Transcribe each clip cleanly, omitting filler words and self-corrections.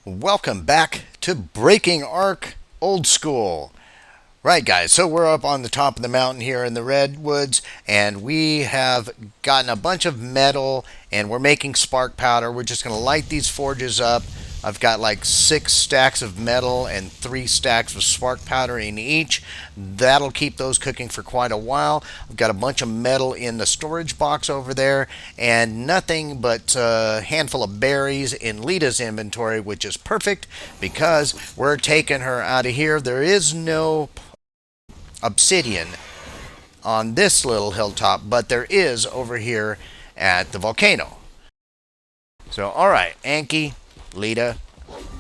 Welcome back to Breaking Ark Old School. Right, guys, so we're up on the top of the mountain here in the redwoods, and we have gotten a bunch of metal, and we're making spark powder. We're just going to light these forges up. I've got like 6 stacks of metal and 3 stacks of spark powder in each. That'll keep those cooking for quite a while. I've got a bunch of metal in the storage box over there, and nothing but a handful of berries in Lita's inventory, which is perfect because we're taking her out of here. There is no obsidian on this little hilltop, but there is over here at the volcano. So, all right, Anki, Lita,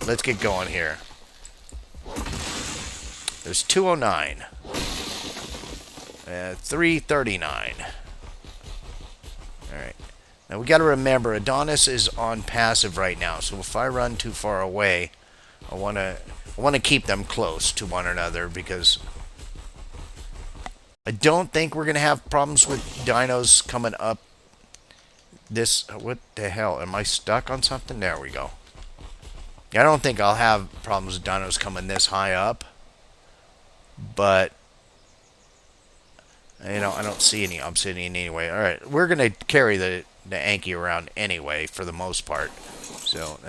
let's get going here. There's 209, 339. All right. Now we got to remember, Adonis is on passive right now, so if I run too far away, I want to keep them close to one another because I don't think we're going to have problems with dinos coming up this... What the hell? Am I stuck on something? There we go. I don't think I'll have problems with dinos coming this high up. But, you know, I don't see any obsidian anyway. Alright, we're going to carry the Anki around anyway for the most part. So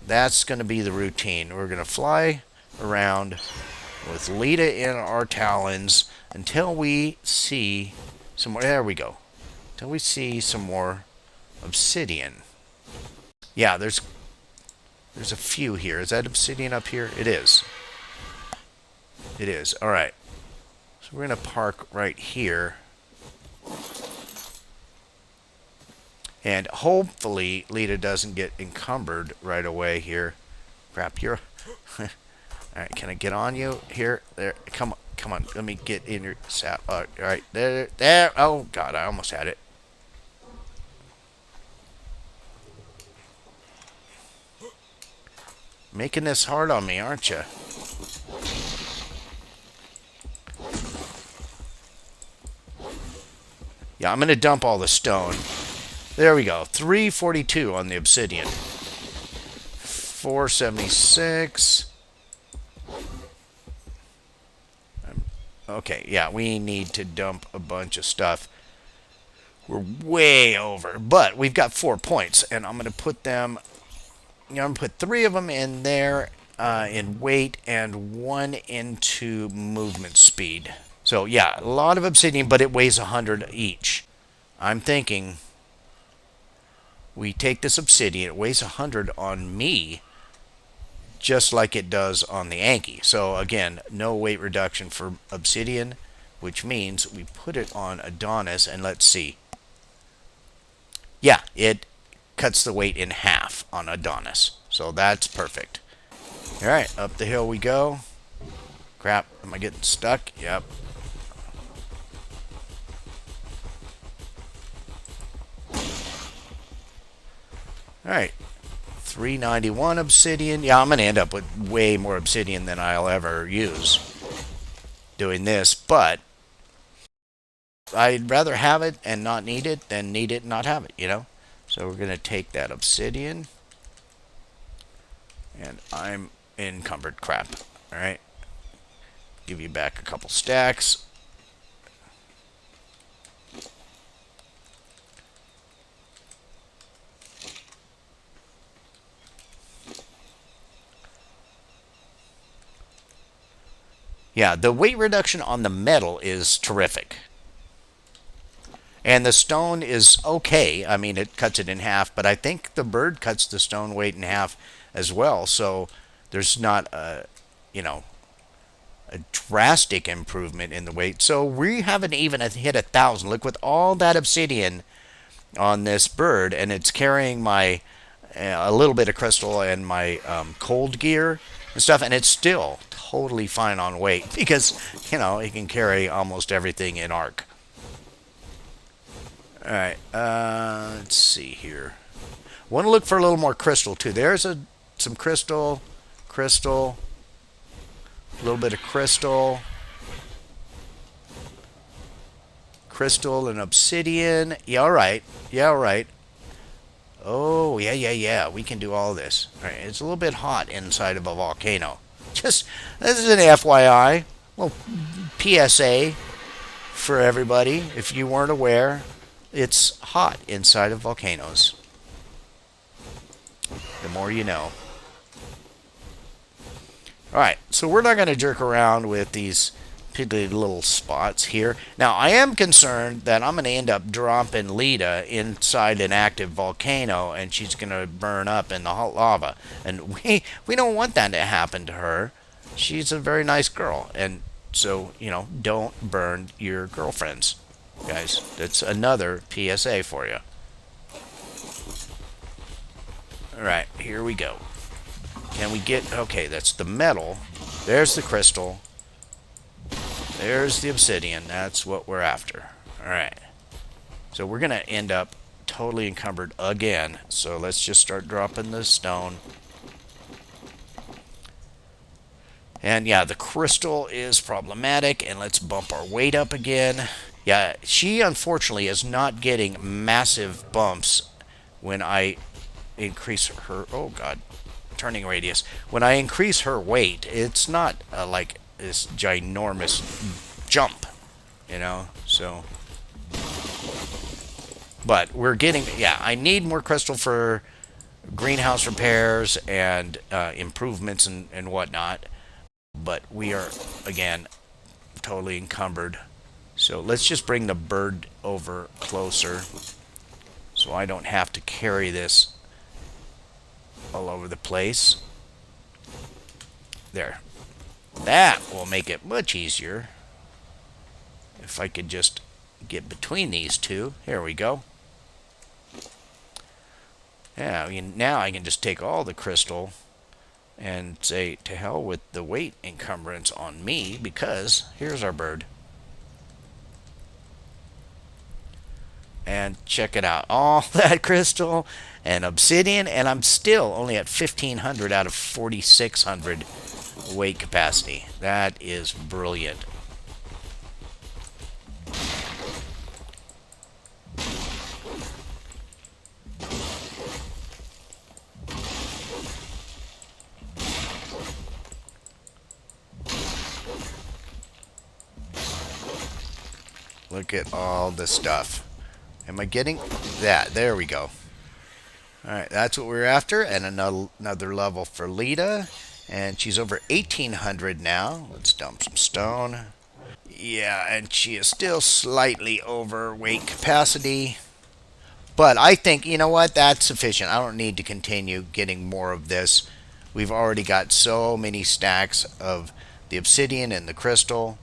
that's going to be the routine. We're going to fly around with Lita in our talons until we see some more. There we go. Until we see some more obsidian. Yeah, there's a few here. Is that obsidian up here? It is. It is. All right. So we're going to park right here. And hopefully Lita doesn't get encumbered right away here. Crap, you're... Alright, can I get on you? Here, there, come on, come on, let me get in your saddle. Alright, there, oh god, I almost had it. Making this hard on me, aren't you? Yeah, I'm gonna dump all the stone. There we go, 342 on the obsidian. 476. Okay, yeah, we need to dump a bunch of stuff. We're way over, but we've got 4 points, and I'm going to put them, I'm going to put 3 of them in there in weight and 1 into movement speed. So, yeah, a lot of obsidian, but it weighs 100 each. I'm thinking we take this obsidian, it weighs 100 on me, just like it does on the Anki. So again, no weight reduction for obsidian, which means we put it on Adonis, and let's see. Yeah, it cuts the weight in half on Adonis. So that's perfect. Alright, up the hill we go. Crap, am I getting stuck? Yep. Alright. 391 obsidian. Yeah, I'm going to end up with way more obsidian than I'll ever use doing this, but I'd rather have it and not need it than need it and not have it, you know? So we're going to take that obsidian, and I'm encumbered. Crap. Alright. Give you back a couple stacks. Yeah, the weight reduction on the metal is terrific. And the stone is okay. I mean, it cuts it in half, but I think the bird cuts the stone weight in half as well. So there's not a, you know, a drastic improvement in the weight. So we haven't even hit 1,000. Look, with all that obsidian on this bird, and it's carrying my a little bit of crystal and my cold gear and stuff, and it's still totally fine on weight because, you know, it can carry almost everything in ARK. Alright, let's see here. Want to look for a little more crystal too. There's some crystal, a little bit of crystal, crystal and obsidian. Yeah, all right. Yeah, all right. Oh, yeah, yeah, yeah. We can do all this. All right, it's a little bit hot inside of a volcano. Just, this is an FYI. Well, PSA for everybody. If you weren't aware, it's hot inside of volcanoes. The more you know. Alright, so we're not going to jerk around with these piddly little spots here. Now, I am concerned that I'm going to end up dropping Lita inside an active volcano and she's going to burn up in the hot lava. And we don't want that to happen to her. She's a very nice girl. And so, you know, don't burn your girlfriends, guys. That's another PSA for you. Alright, here we go. Can we get... Okay, that's the metal. There's the crystal. There's the obsidian. That's what we're after. Alright. So we're going to end up totally encumbered again. So let's just start dropping the stone. And yeah, the crystal is problematic. And let's bump our weight up again. Yeah, she unfortunately is not getting massive bumps when I increase her... Oh, God. Turning radius. When I increase her weight, it's not like this ginormous jump, you know, so. But we're getting, yeah, I need more crystal for greenhouse repairs and improvements and whatnot. But we are, again, totally encumbered. So let's just bring the bird over closer so I don't have to carry this all over the place. There. That will make it much easier. If I could just get between these two. Here we go. Yeah, I mean, now I can just take all the crystal and say, to hell with the weight encumbrance on me, because here's our bird. And check it out. All that crystal and obsidian, and I'm still only at 1,500 out of 4,600 weight capacity. That is brilliant. Look at all the stuff. Am I getting that? There we go. Alright, that's what we're after. And another level for Lita. And she's over 1,800 now. Let's dump some stone. Yeah, and she is still slightly over weight capacity. But I think, you know what? That's sufficient. I don't need to continue getting more of this. We've already got so many stacks of the obsidian and the crystal.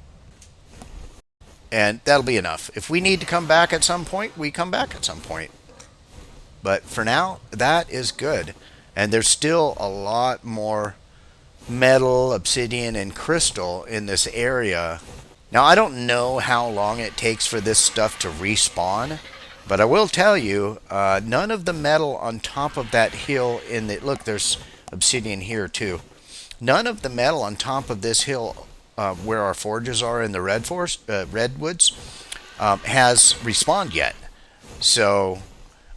And that'll be enough. If we need to come back at some point, we come back at some point. But for now, that is good. And there's still a lot more metal, obsidian, and crystal in this area. Now, I don't know how long it takes for this stuff to respawn. But I will tell you, none of the metal on top of that hill in the... Look, there's obsidian here too. None of the metal on top of this hill... where our forges are in the redwoods, has respawned yet. So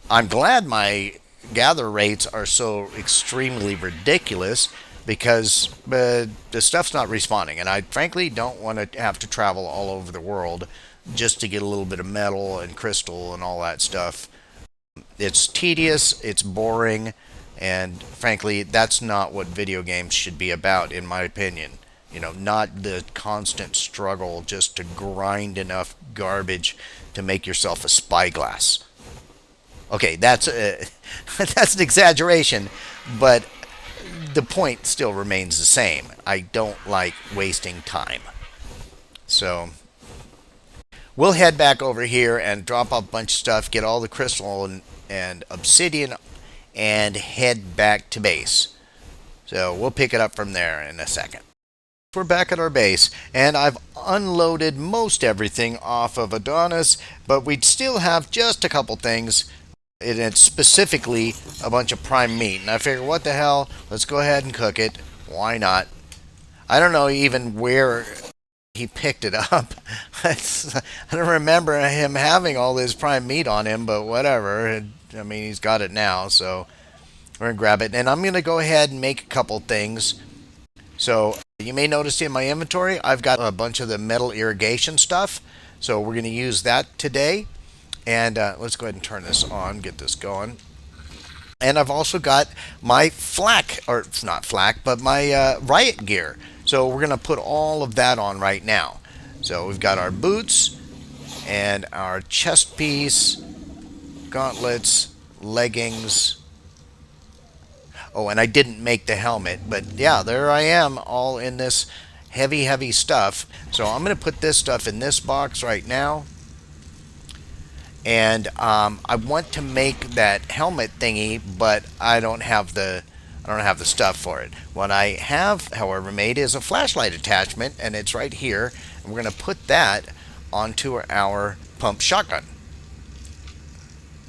I'm glad my gather rates are so extremely ridiculous because the stuff's not respawning. And I frankly don't want to have to travel all over the world just to get a little bit of metal and crystal and all that stuff. It's tedious, it's boring, and frankly, that's not what video games should be about, in my opinion. You know, not the constant struggle just to grind enough garbage to make yourself a spyglass. Okay, that's that's an exaggeration, but the point still remains the same. I don't like wasting time. So we'll head back over here and drop off a bunch of stuff, get all the crystal and obsidian, and head back to base. So we'll pick it up from there in a second. We're back at our base, and I've unloaded most everything off of Adonis, but we'd still have just a couple things, and it's specifically a bunch of prime meat. And I figured, what the hell, let's go ahead and cook it. Why not? I don't know even where he picked it up. I don't remember him having all this prime meat on him, but whatever. I mean, he's got it now, so we're going to grab it. And I'm going to go ahead and make a couple things. So you may notice in my inventory, I've got a bunch of the metal irrigation stuff. So we're going to use that today. And let's go ahead and turn this on, get this going. And I've also got my flak, or not flak, but my riot gear. So we're going to put all of that on right now. So we've got our boots and our chest piece, gauntlets, leggings. Oh, and I didn't make the helmet, but yeah, there I am, all in this heavy, heavy stuff. So I'm going to put this stuff in this box right now. And I want to make that helmet thingy, but I don't have the stuff for it. What I have, however, made is a flashlight attachment, and it's right here. And we're going to put that onto our pump shotgun.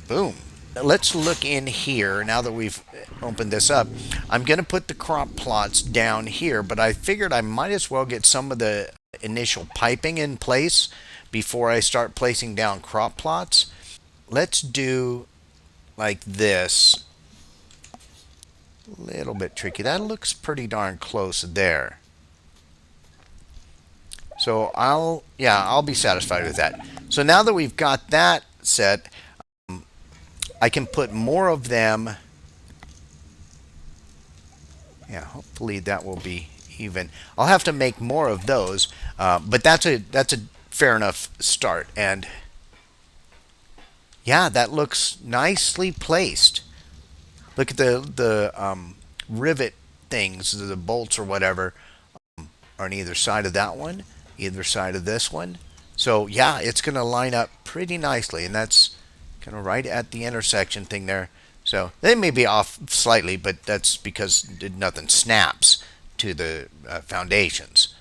Boom. Let's look in here now that we've opened this up. I'm going to put the crop plots down here, but I figured I might as well get some of the initial piping in place before I start placing down crop plots. Let's do like this. A little bit tricky. That looks pretty darn close there. So I'll be satisfied with that. So now that we've got that set, I can put more of them. Yeah, hopefully that will be even. I'll have to make more of those, but that's a fair enough start. And yeah, that looks nicely placed. Look at the rivet things, the bolts or whatever, are on either side of that one, either side of this one. So yeah, it's going to line up pretty nicely, and that's kind of right at the intersection thing there. So they may be off slightly, but that's because nothing snaps to the foundations.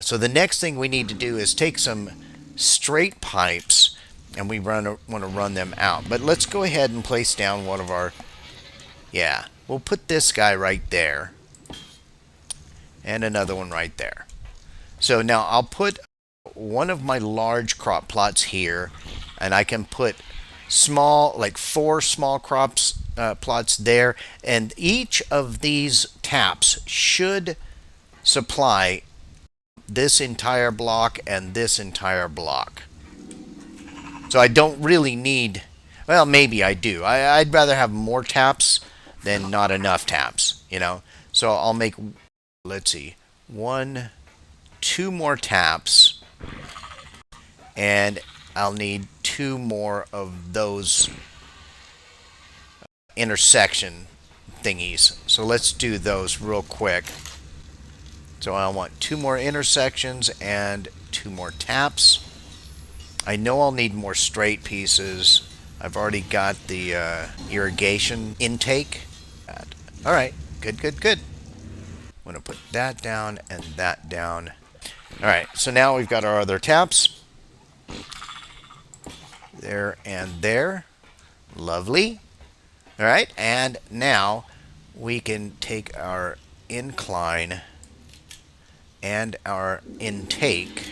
So the next thing we need to do is take some straight pipes, and we want to run them out. But let's go ahead and place down one of our, we'll put this guy right there, and another one right there. So now I'll put one of my large crop plots here, and I can put small, like 4 small plots there, and each of these taps should supply this entire block and this entire block. So I don't really need, well, maybe I do. I'd rather have more taps than not enough taps, you know. So I'll make, let's see, 1, 2 more taps, and I'll need 2 more of those intersection thingies. So let's do those real quick. So I want 2 more intersections and 2 more taps. I know I'll need more straight pieces. I've already got the irrigation intake. All right, good. I'm going to put that down and that down. All right, so now we've got our other taps. There and there. Lovely. All right, and now we can take our incline and our intake,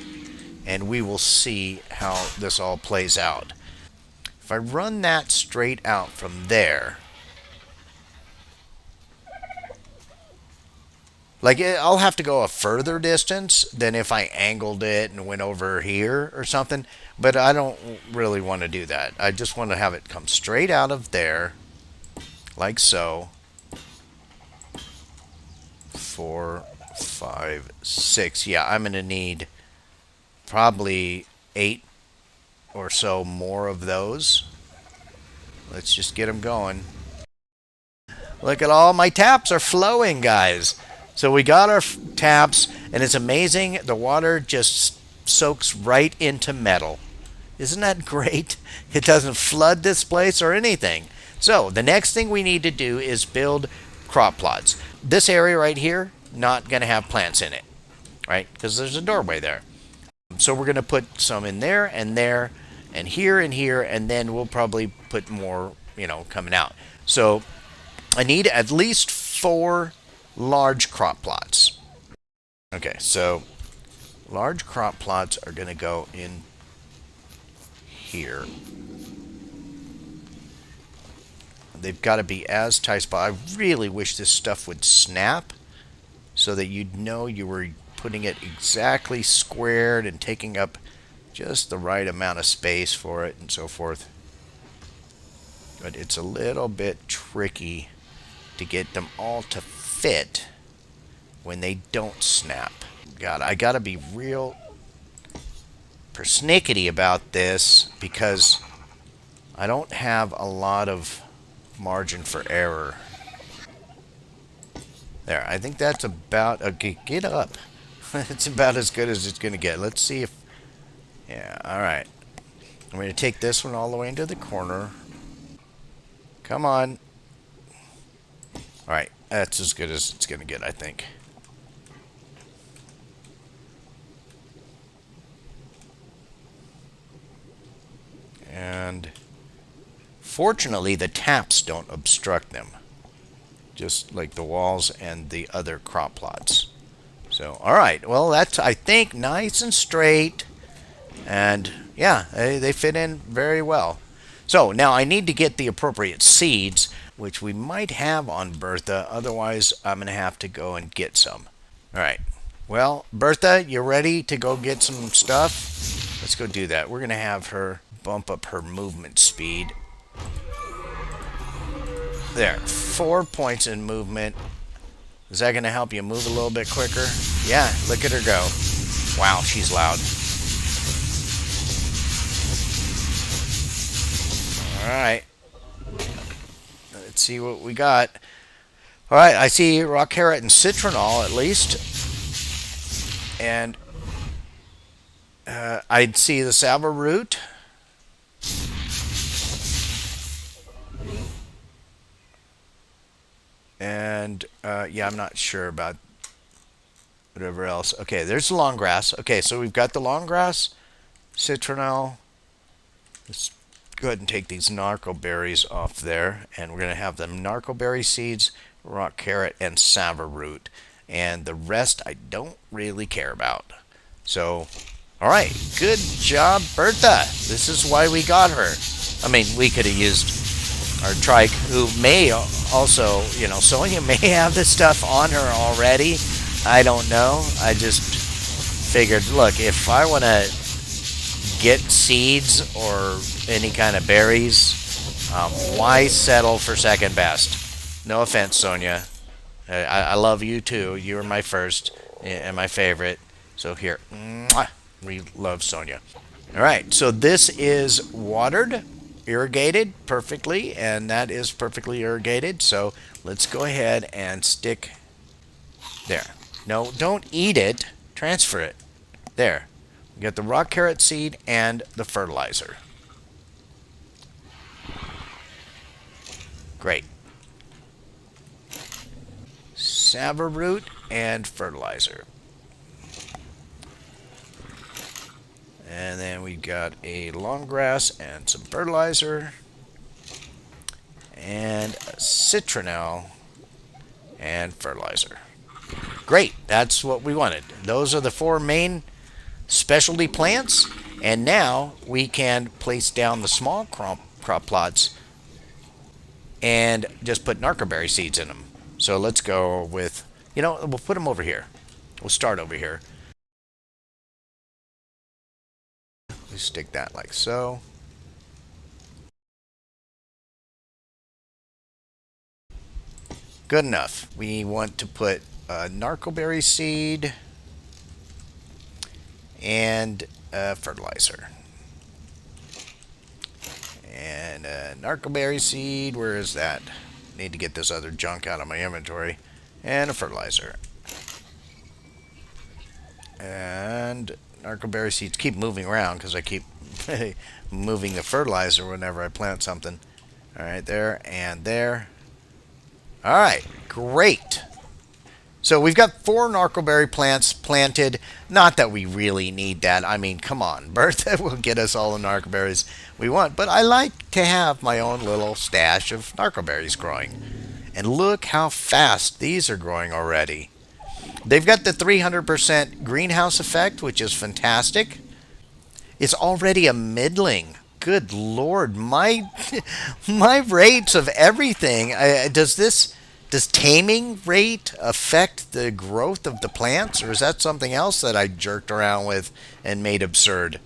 and we will see how this all plays out. If I run that straight out from there, like I'll have to go a further distance than if I angled it and went over here or something, but I don't really want to do that. I just want to have it come straight out of there, like so. 4, 5, 6. Yeah, I'm going to need probably 8 or so more of those. Let's just get them going. Look at all my taps are flowing, guys. So we got our taps, and it's amazing. The water just soaks right into metal. Isn't that great? It doesn't flood this place or anything. So the next thing we need to do is build crop plots. This area right here, not going to have plants in it, right? Because there's a doorway there. So we're going to put some in there, and here, and then we'll probably put more, coming out. So I need at least 4 large crop plots. Okay, so large crop plots are going to go in here. they've got to be as tight spot. I really wish this stuff would snap so that you'd know you were putting it exactly squared and taking up just the right amount of space for it and so forth. But it's a little bit tricky to get them all to fit when they don't snap. God, I gotta be real persnickety about this because I don't have a lot of margin for error. There, I think that's about... Okay, get up. It's about as good as it's going to get. Let's see if... Yeah, alright. I'm going to take this one all the way into the corner. Come on. Alright, that's as good as it's going to get, I think. And fortunately, the taps don't obstruct them, just like the walls and the other crop plots. So, all right, well, that's, I think, nice and straight, and yeah, they fit in very well. So now I need to get the appropriate seeds, which we might have on Bertha. Otherwise, I'm going to have to go and get some. All right. Well, Bertha, you ready to go get some stuff? Let's go do that. We're going to have her bump up her movement speed. There, 4 points in movement. Is that going to help you move a little bit quicker? Yeah, look at her go. Wow, she's loud. Alright. Let's see what we got. Alright, I see rock carrot and citronal at least. And I'd see the salva root. And yeah, I'm not sure about whatever else. Okay, there's the long grass. Okay, so we've got the long grass, citronal. Let's go ahead and take these narco berries off there, and we're going to have the narco berry seeds, rock carrot, and salva root. And the rest I don't really care about. So, all right, good job, Bertha. This is why we got her. I mean, we could have used our trike, who may also, you know, Sonia may have this stuff on her already. I don't know. I just figured, look, if I want to get seeds or any kind of berries, why settle for second best? No offense, Sonia. I love you too. You were my first and my favorite. So here, mwah, we love Sonia. All right, so this is watered, irrigated perfectly, and that is perfectly irrigated. So let's go ahead and stick there. No, don't eat it. Transfer it. There. We got the rock carrot seed and the fertilizer. Great. Salva root and fertilizer. And then we got a long grass and some fertilizer. And a citronal and fertilizer. Great, that's what we wanted. Those are the 4 main specialty plants. And now we can place down the small crop plots and just put narcoberry seeds in them. So let's go with, you know, we'll put them over here. We'll start over here. We stick that like so. Good enough. We want to put a narcoberry seed and fertilizer. And narcoberry seed, where is that? Need to get this other junk out of my inventory. And a fertilizer. And narcoberry seeds keep moving around because I keep moving the fertilizer whenever I plant something. Alright, there and there. Alright, great. So we've got 4 narcoberry plants planted. Not that we really need that. I mean, come on. Bertha will get us all the narcoberries we want. But I like to have my own little stash of narcoberries growing. And look how fast these are growing already. They've got the 300% greenhouse effect, which is fantastic. It's already a middling good Lord, my my rates of everything. Does taming rate affect the growth of the plants, or is that something else that I jerked around with and made absurd?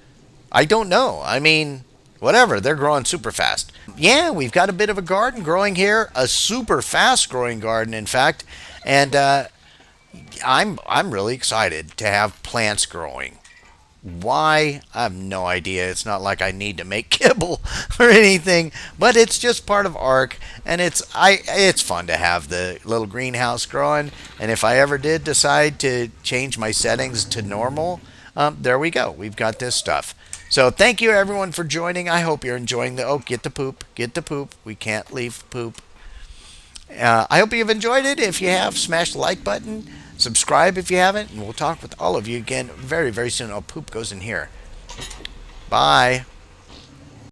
I don't know. I mean, whatever. They're growing super fast. Yeah, we've got a bit of a garden growing here, a super fast growing garden, in fact, and I'm really excited to have plants growing. Why? I have no idea. It's not like I need to make kibble or anything, but it's just part of ARK, and it's fun to have the little greenhouse growing. And if I ever did decide to change my settings to normal, there we go. We've got this stuff. So thank you everyone for joining. I hope you're enjoying the get the poop, get the poop. We can't leave poop. I hope you've enjoyed it. If you have, smash the like button. Subscribe if you haven't, and we'll talk with all of you again very, very soon. Oh, poop goes in here. Bye.